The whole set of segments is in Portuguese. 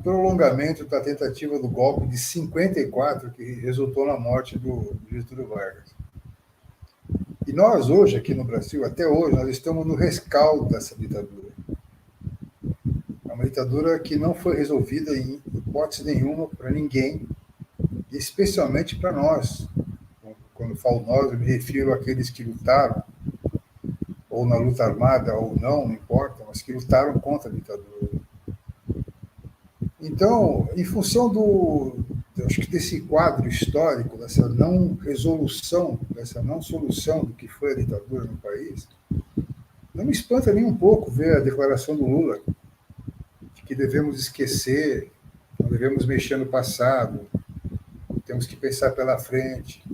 prolongamento da tentativa do golpe de 54, que resultou na morte do Getúlio Vargas. E nós, hoje, aqui no Brasil, até hoje, nós estamos no rescaldo dessa ditadura. É uma ditadura que não foi resolvida em hipótese nenhuma para ninguém, especialmente para nós. Quando falo nós, eu me refiro àqueles que lutaram, ou na luta armada ou não importa, mas que lutaram contra a ditadura. Então, em função acho que desse quadro histórico, dessa não resolução, dessa não solução do que foi a ditadura no país, não me espanta nem um pouco ver a declaração do Lula, de que devemos esquecer, não devemos mexer no passado, temos que pensar pela frente,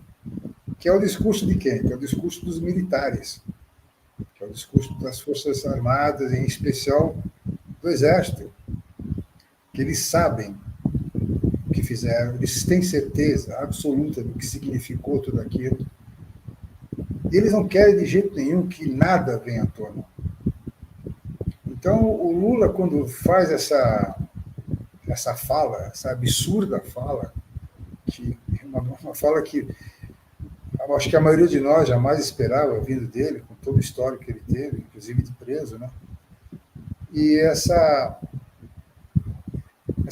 que é o discurso de quem? Que é o discurso dos militares, que é o discurso das Forças Armadas, em especial do Exército, que eles sabem o que fizeram, eles têm certeza absoluta do que significou tudo aquilo, e eles não querem de jeito nenhum que nada venha à tona. Então, o Lula, quando faz essa fala, essa absurda fala, que uma fala que acho que a maioria de nós jamais esperava vindo dele, com todo o histórico que ele teve, inclusive de preso, né? E essa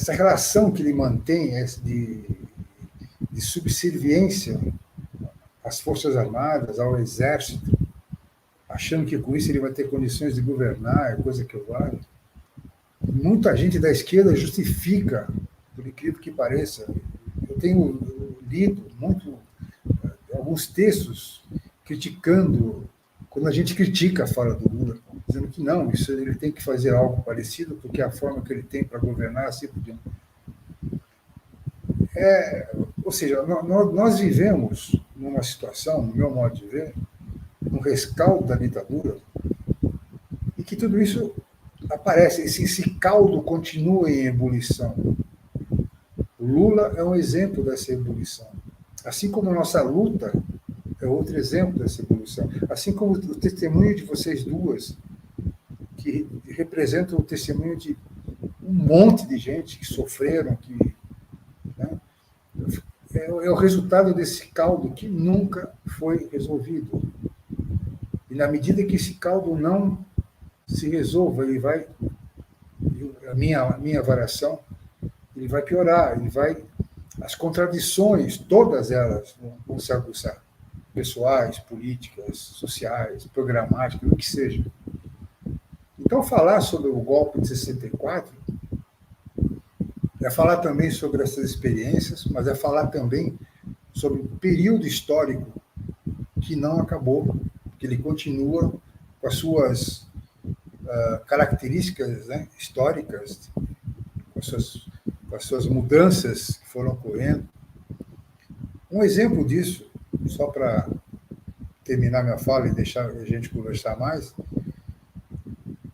relação que ele mantém de subserviência às Forças Armadas, ao Exército, achando que com isso ele vai ter condições de governar, é coisa que eu valho. Muita gente da esquerda justifica, por incrível que pareça. Eu tenho lido alguns textos criticando, quando a gente critica a fala do Lula, dizendo que não, isso ele tem que fazer algo parecido, porque a forma que ele tem para governar, assim por diante. Ou seja, nós vivemos numa situação, no meu modo de ver, um rescaldo da ditadura, e que tudo isso aparece, esse caldo continua em ebulição. O Lula é um exemplo dessa ebulição. Assim como a nossa luta é outro exemplo dessa evolução. Assim como o testemunho de vocês duas, que representam o testemunho de um monte de gente que sofreram, né, é o resultado desse caldo que nunca foi resolvido. E na medida que esse caldo não se resolva, ele vai, a minha avaliação, ele vai piorar, as contradições, todas elas vão se aguçar. Pessoais, políticas, sociais, programáticas, o que seja. Então, falar sobre o golpe de 64 é falar também sobre essas experiências, mas é falar também sobre o período histórico que não acabou, que ele continua com as suas características, né, históricas, com as suas mudanças que foram ocorrendo. Um exemplo disso, só para terminar minha fala e deixar a gente conversar mais,